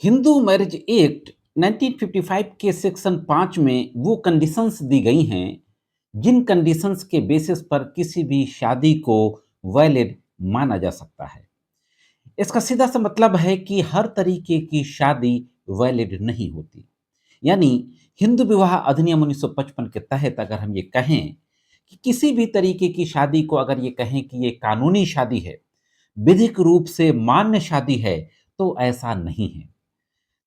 Hindu marriage act 1955 के section 5 में वो कंडीशंस दी गई हैं जिन कंडीशंस के बेसिस पर किसी भी शादी को वैलिड माना जा सकता है। इसका सीधा सा मतलब है कि हर तरीके की शादी वैलिड नहीं होती। यानी हिंदू विवाह अधिनियम 1955 के तहत अगर हम ये कहें कि किसी भी तरीके की शादी को अगर ये कहें कि ये कानूनी शादी है, विधिक रूप से मान्य शादी है, तो ऐसा नहीं है।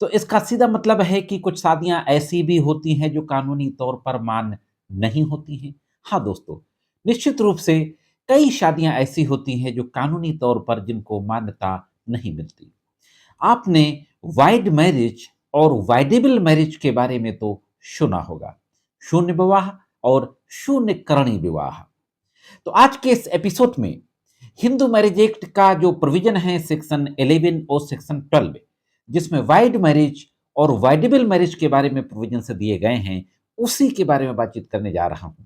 तो इसका सीधा मतलब है कि कुछ शादियाँ ऐसी भी होती हैं जो कानूनी तौर पर मान्य नहीं होती हैं। हाँ दोस्तों, निश्चित रूप से कई शादियाँ ऐसी होती हैं जो कानूनी तौर पर जिनको मान्यता नहीं मिलती। आपने वाइड मैरिज और वाइडेबल मैरिज के बारे में तो सुना होगा। शून्य विवाह और शून्य करणीय विवाह। तो आज के इस एपिसोड में हिंदू मैरिज एक्ट का जो प्रोविजन है सेक्शन 11 और सेक्शन 12, जिसमें वाइड मैरिज और वाइडेबल मैरिज के बारे में प्रोविजन से दिए गए हैं, उसी के बारे में बातचीत करने जा रहा हूं।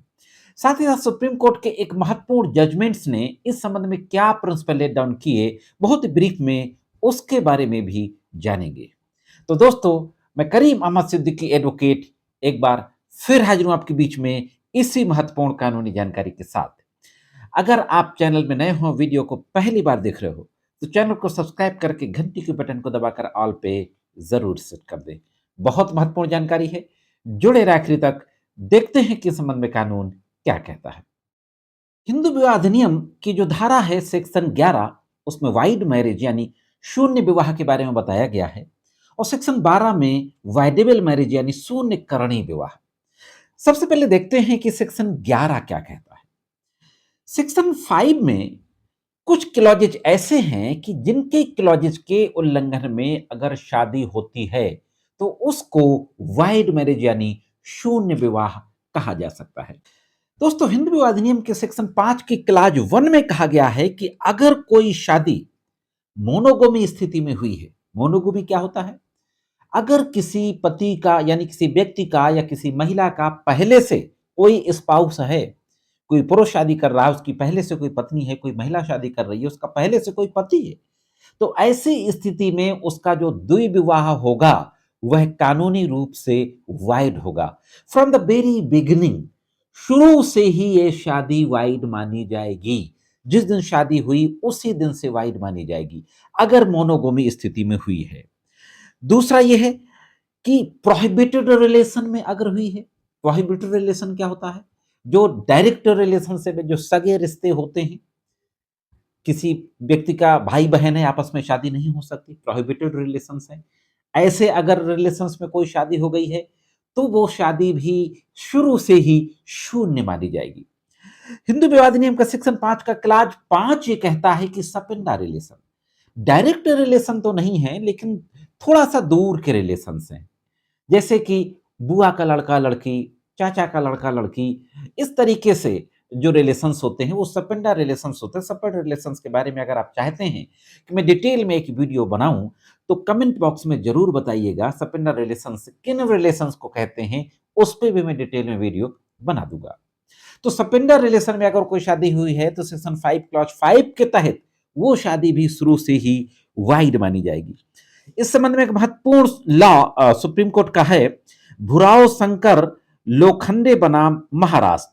साथ ही साथ सुप्रीम कोर्ट के एक महत्वपूर्ण जजमेंट्स ने इस संबंध में क्या प्रिंसिपल लेट डाउन किए, बहुत ब्रीफ में उसके बारे में भी जानेंगे। तो दोस्तों, मैं करीम अहमद सिद्दीकी एडवोकेट एक बार फिर हाजिर हूं आपके बीच में इसी महत्वपूर्ण कानूनी जानकारी के साथ। अगर आप चैनल में नए हो, वीडियो को पहली बार देख रहे हो, तो चैनल को सब्सक्राइब करके घंटी के बटन को दबाकर ऑल पे जरूर सेट कर दें। बहुत महत्वपूर्ण जानकारी है, जुड़े रहे आखिरी तक। देखते हैं कि इस संबंध में कानून क्या कहता है। हिंदू विवाह अधिनियम की जो धारा है सेक्शन 11, उसमें वाइड मैरिज यानी शून्य विवाह के बारे में बताया गया है, और सेक्शन 12 में वाइडेबल मैरिज यानी शून्य करणीय विवाह। सबसे पहले देखते हैं कि सेक्शन 11 क्या कहता है। सेक्शन 5 में कुछ क्लॉजेज ऐसे हैं कि जिनके क्लॉजेज के उल्लंघन में अगर शादी होती है तो उसको वाइड मैरिज यानी शून्य विवाह कहा जा सकता है। दोस्तों, हिंदू विवाह अधिनियम के सेक्शन 5 की क्लाज 1 में कहा गया है कि अगर कोई शादी मोनोगोमी स्थिति में हुई है। मोनोगोमी क्या होता है? अगर किसी पति का यानी किसी व्यक्ति का या किसी महिला का पहले से कोई स्पाउस है, कोई पुरुष शादी कर रहा है, उसकी पहले से कोई पत्नी है, कोई महिला शादी कर रही है, उसका पहले से कोई पति है, तो ऐसी स्थिति में उसका जो द्विविवाह होगा वह कानूनी रूप से वाइड होगा। फ्रॉम द वेरी बिगिनिंग, शुरू से ही ये शादी वाइड मानी जाएगी। जिस दिन शादी हुई उसी दिन से वाइड मानी जाएगी अगर मोनोगोमी स्थिति में हुई है। दूसरा यह है कि प्रोहिबिटेड रिलेशन में अगर हुई है। प्रोहिबिटेड रिलेशन क्या होता है? जो डायरेक्ट रिलेशनशिप में जो सगे रिश्ते होते हैं, किसी व्यक्ति का भाई बहन है, आपस में शादी नहीं हो सकती, प्रोहिबिटेड रिलेशंस है। ऐसे अगर रिलेशंस में कोई शादी हो गई है तो वो शादी भी शुरू से ही शून्य मानी जाएगी। हिंदू विवाह अधिनियम का सेक्शन 5 का क्लाज 5 ये कहता है कि सपिंडा रिलेशन, डायरेक्ट रिलेशन तो नहीं है लेकिन थोड़ा सा दूर के रिलेशन हैं, जैसे कि बुआ का लड़का लड़की, चाचा का लड़का लड़की, इस तरीके से जो रिलेशंस होते हैं वो सपेंडा रिलेशंस होते हैं। सपेंडा रिलेशंस के बारे में अगर आप चाहते हैं कि मैं डिटेल में एक वीडियो बनाऊं तो कमेंट बॉक्स में जरूर बताइएगा। सपेंडा रिलेशंस किन रिलेशंस को कहते हैं, उस पर भी मैं डिटेल में वीडियो बना दूंगा। तो सपेंडा रिलेशन में अगर कोई शादी हुई है तो सेक्शन 5 क्लॉज 5 के तहत वो शादी भी शुरू से ही वाइड मानी जाएगी। इस संबंध में एक महत्वपूर्ण लॉ सुप्रीम कोर्ट का है, भुराव शंकर लोखंडे बनाम महाराष्ट्र।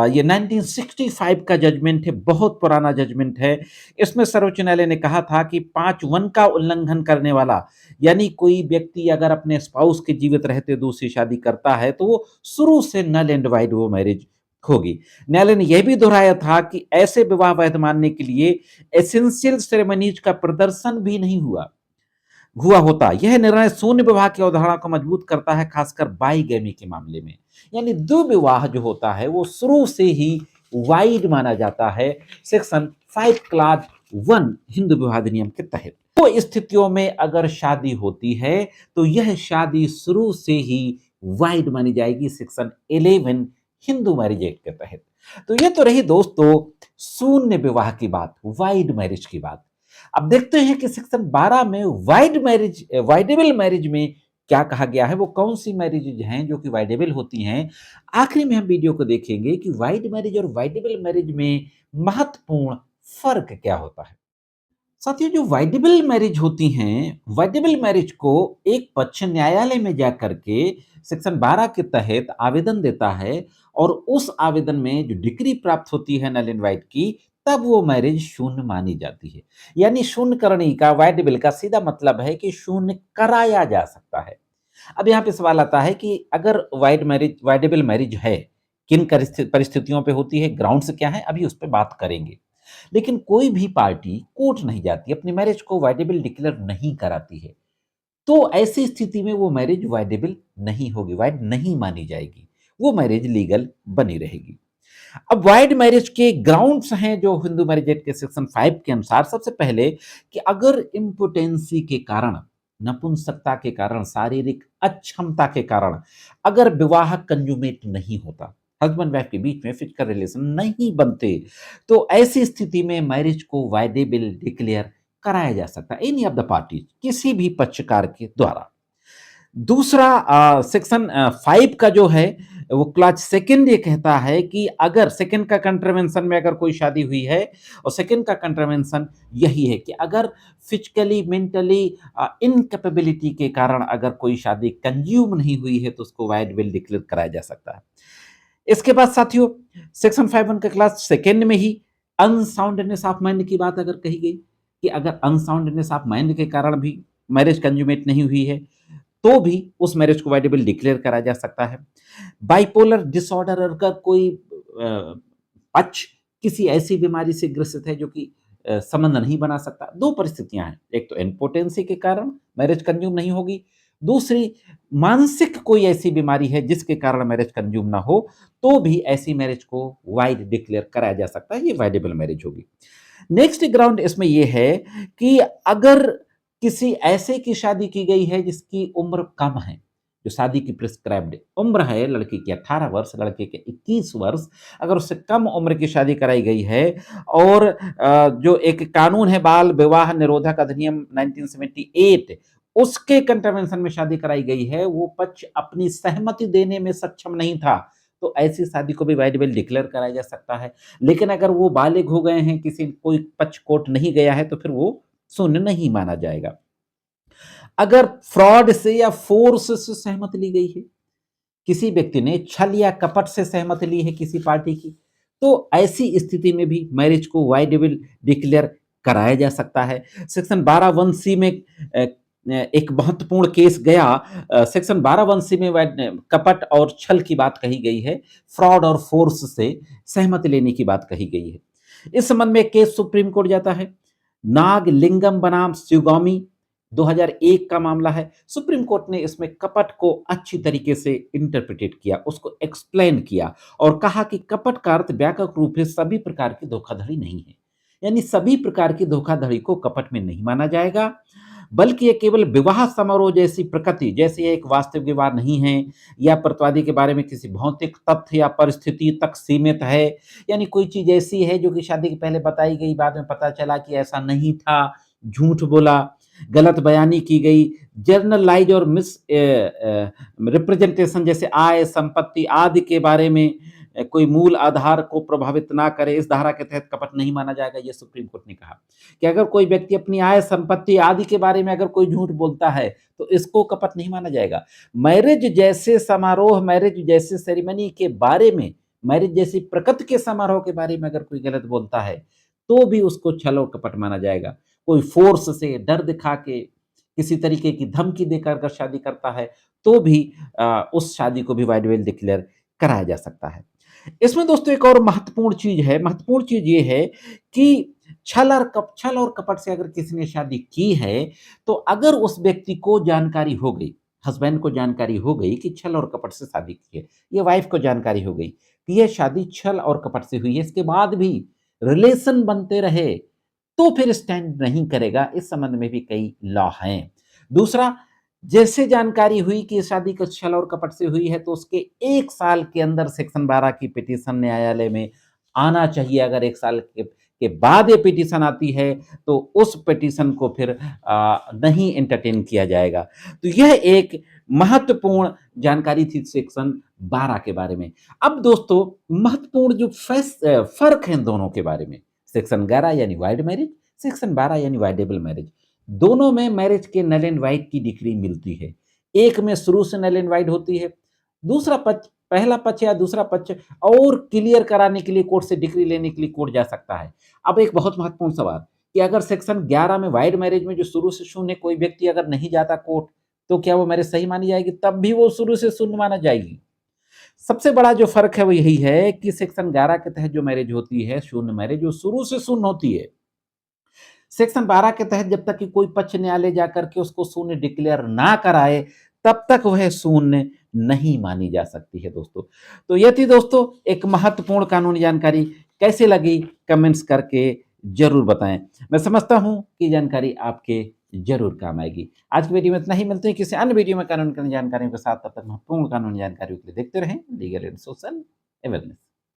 ये 1965 का जजमेंट है, बहुत पुराना जजमेंट है। इसमें सर्वोच्च न्यायालय ने कहा था कि 5(1) का उल्लंघन करने वाला, यानी कोई व्यक्ति अगर अपने स्पाउस के जीवित रहते दूसरी शादी करता है तो वो शुरू से नल एंड वाइड वो मैरिज होगी। न्यायालय ने यह भी दोहराया था कि ऐसे विवाह वैध मानने के लिए एसेंशियल सेरेमनीज का प्रदर्शन भी नहीं हुआ होता। यह निर्णय शून्य विवाह की अवधारणा को मजबूत करता है, खासकर बाईगैमी के मामले में। यानी दो विवाह जो होता है वो शुरू से ही वाइड माना जाता है सेक्शन 5 क्लाज 1 हिंदू विवाह अधिनियम के तहत। तो स्थितियों में अगर शादी होती है तो यह शादी शुरू से ही वाइड मानी जाएगी सेक्शन 11 हिंदू मैरिज एक्ट के तहत। तो ये तो रही दोस्तों शून्य विवाह की बात, वाइड मैरिज की बात। अब देखते हैं कि सेक्शन 12 में वाइडेबल मैरिज में क्या कहा गया है, वो कौन सी मैरिज हैं जो कि वाइडेबल होती हैं। आखिरी में हम वीडियो को देखेंगे कि वाइड मैरिज और वाइडेबल मैरिज में महत्वपूर्ण फर्क क्या होता है। साथियों, जो वाइडेबल मैरिज होती हैं, वाइडेबल मैरिज को एक पक्ष न्यायालय में जा करके सेक्शन 12 के तहत आवेदन देता है और उस आवेदन में जो डिग्री प्राप्त होती है नल एंड वाइड की, तब वो मैरिज शून्य मानी जाती है। यानी शून्य करने का, वाइडेबल का सीधा मतलब है कि शून्य कराया जा सकता है। अब यहाँ पे सवाल आता है कि अगर वाइडेबल मैरिज है, किन परिस्थितियों पे होती है, ग्राउंड्स क्या हैं, अभी उस पे बात करेंगे। लेकिन कोई भी पार्टी कोर्ट नहीं जाती, अपनी मैरिज को वाइडेबल डिक्लेयर नहीं कराती है। तो ऐसी स्थिति में वो मैरिज वाइडेबल नहीं होगी, वाइड नहीं मानी जाएगी। वो मैरिज लीगल बनी रहेगी। अब वाइड मैरिज के ग्राउंड्स हैं जो हिंदू मैरिज एक्ट के सेक्शन 5 के अनुसार, सबसे पहले कि अगर इम्पोटेंसी के कारण, नपुंसकता के कारण, शारीरिक अक्षमता के कारण अगर विवाह कंजुमेट नहीं होता, हस्बैंड वाइफ के बीच में फिजिकल रिलेशन नहीं बनते, तो ऐसी स्थिति में मैरिज को वाइडेबल डिक्लेयर कराया जा सकता है, एनी ऑफ द पार्टी, किसी भी पक्षकार के द्वारा। दूसरा सेक्शन 5 का जो है, वो क्लॉज सेकंड ये कहता है कि अगर सेकंड का कंट्रावेंशन में अगर कोई शादी हुई है, और सेकंड का कंट्रावेंशन यही है कि अगर फिजिकली, मेंटली इनकैपेबिलिटी के कारण अगर कोई शादी कंज्यूम नहीं हुई है, तो उसको वाइडेबल डिक्लेयर कराया जा सकता है। इसके बाद साथियों, सेक्शन 5(1) के क्लास सेकंड में ही अनसाउंडनेस ऑफ माइंड की बात अगर कही गई कि अगर अनसाउंडनेस ऑफ माइंड के कारण भी मैरिज कंज्यूमेट नहीं हुई है, तो भी उस मैरिज को वाइडेबल डिक्लेयर करा जा सकता है। बाइपोलर डिसऑर्डर अगर कोई पक्ष किसी ऐसी बीमारी से ग्रसित है जो कि संबंध नहीं बना सकता, दो परिस्थितियां हैं, एक तो इम्पोटेंसी के कारण मैरिज कंज्यूम नहीं होगी, दूसरी मानसिक कोई ऐसी बीमारी है जिसके कारण मैरिज कंज्यूम ना हो, तो भी ऐसी मैरिज को वाइड डिक्लेयर कराया जा सकता है, ये वाइडेबल मैरिज होगी। नेक्स्ट ग्राउंड इसमें यह है कि अगर किसी ऐसे की शादी की गई है जिसकी उम्र कम है, जो शादी की प्रिस्क्राइब्ड उम्र है, लड़की की 18 वर्ष, लड़के के 21 वर्ष, अगर उससे कम उम्र की शादी कराई गई है, और जो एक कानून है बाल विवाह निरोधक अधिनियम 1978, उसके कंट्रावेंशन में शादी कराई गई है, वो पक्ष अपनी सहमति देने में सक्षम नहीं था, तो ऐसी शादी को भी वाइडेबल डिक्लेयर कराया जा सकता है। लेकिन अगर वो बालिग हो गए हैं, किसी कोई पक्ष कोर्ट नहीं गया है, तो फिर वो शून्य नहीं माना जाएगा। अगर फ्रॉड से या फोर्स से सहमति ली गई है, किसी व्यक्ति ने छल या कपट से सहमति ली है किसी पार्टी की, तो ऐसी स्थिति में भी मैरिज को वाइडेबल डिक्लेयर कराया जा सकता है। सेक्शन 12(1)(c) में एक महत्वपूर्ण केस गया, सेक्शन 12(1)(c) में कपट और छल की बात कही गई है, फ्रॉड और फोर्स से सहमति लेने की बात कही गई है। इस संबंध में एक केस सुप्रीम कोर्ट जाता है, नागलिंगम बनाम शिवगामी, 2001 का मामला है। सुप्रीम कोर्ट ने इसमें कपट को अच्छी तरीके से इंटरप्रिटेट किया, उसको एक्सप्लेन किया और कहा कि कपट का अर्थ व्यापक रूप से सभी प्रकार की धोखाधड़ी नहीं है, यानी सभी प्रकार की धोखाधड़ी को कपट में नहीं माना जाएगा, बल्कि ये केवल विवाह समारोह जैसी प्रकृति, जैसे ये एक वास्तविक विवाह नहीं है या प्रतिवादी के बारे में किसी भौतिक तथ्य या परिस्थिति तक सीमित है, यानी कोई चीज ऐसी है जो कि शादी के पहले बताई गई, बाद में पता चला कि ऐसा नहीं था, झूठ बोला, गलत बयानी की गई, जर्नलाइज और मिस रिप्रेजेंटेशन जैसे आय, संपत्ति आदि के बारे में कोई मूल आधार को प्रभावित ना करे, इस धारा के तहत कपट नहीं माना जाएगा। ये सुप्रीम कोर्ट ने कहा कि अगर कोई व्यक्ति अपनी आय, संपत्ति आदि के बारे में अगर कोई झूठ बोलता है, तो इसको कपट नहीं माना जाएगा। मैरिज जैसे समारोह, मैरिज जैसे सेरेमनी के बारे में, मैरिज जैसी प्रकृति के समारोह के बारे में अगर कोई गलत बोलता है, तो भी उसको छल और कपट माना जाएगा। कोई फोर्स से, डर दिखा के, किसी तरीके की धमकी देकर अगर शादी करता है, तो भी उस शादी को भी वाइडेबल डिक्लेयर कराया जा सकता है। इसमें दोस्तों एक और महत्वपूर्ण चीज है, महत्वपूर्ण चीज ये है कि छल और कपट से अगर किसी ने शादी की है, तो अगर उस व्यक्ति को जानकारी हो गई, हस्बैंड को जानकारी हो गई कि छल और कपट से शादी की है, ये वाइफ को जानकारी हो गई कि यह शादी छल और कपट से हुई है, इसके बाद भी रिलेशन बनते रहे, तो फिर स्टैंड नहीं करेगा। इस संबंध में भी कई लॉ हैं। दूसरा, जैसे जानकारी हुई कि शादी कुछ छल और कपट से हुई है, तो उसके 1 साल के अंदर सेक्शन 12 की पिटीशन न्यायालय में आना चाहिए। अगर 1 साल के बाद ये पिटीशन आती है, तो उस पिटीशन को फिर नहीं एंटरटेन किया जाएगा। तो यह एक महत्वपूर्ण जानकारी थी सेक्शन 12 के बारे में। अब दोस्तों, महत्वपूर्ण जो फर्क है दोनों के बारे में, सेक्शन 11 यानी वाइड मैरिज, सेक्शन 12 यानी वाइडेबल मैरिज, दोनों में मैरिज के नल एंड वाइड की डिग्री मिलती है। एक में शुरू से नल एंड वाइड होती है, दूसरा पक्ष, पहला पक्ष या दूसरा पक्ष और क्लियर कराने के लिए कोर्ट से डिग्री लेने के लिए कोर्ट जा सकता है। अब एक बहुत महत्वपूर्ण सवाल कि अगर सेक्शन 11 में वाइड मैरिज में जो शुरू से शून्य कोई व्यक्ति अगर नहीं जाता कोर्ट, तो क्या वो मैरिज सही मानी जाएगी? तब भी वो शुरू से शून्य माना जाएगी। सबसे बड़ा जो फ़र्क है वो यही है कि सेक्शन 11 के तहत जो मैरिज होती है, शून्य मैरिज, वो शुरू से शून्य होती है। सेक्शन 12 के तहत जब तक कि कोई पक्ष न्यायालय जाकर के उसको शून्य डिक्लेयर ना कराए, तब तक वह शून्य नहीं मानी जा सकती है दोस्तों। तो ये थी दोस्तों एक महत्वपूर्ण कानूनी जानकारी। कैसे लगी कमेंट्स करके ज़रूर बताएँ। मैं समझता हूँ कि जानकारी आपके ज़रूर काम आएगी। आज की वीडियो में इतना ही, मिलते हैं किसी अन्य वीडियो में कानून की जानकारियों के साथ। तब तक महत्वपूर्ण कानूनी जानकारियों के लिए देखते रहें लीगल एंड सोशल अवेयरनेस।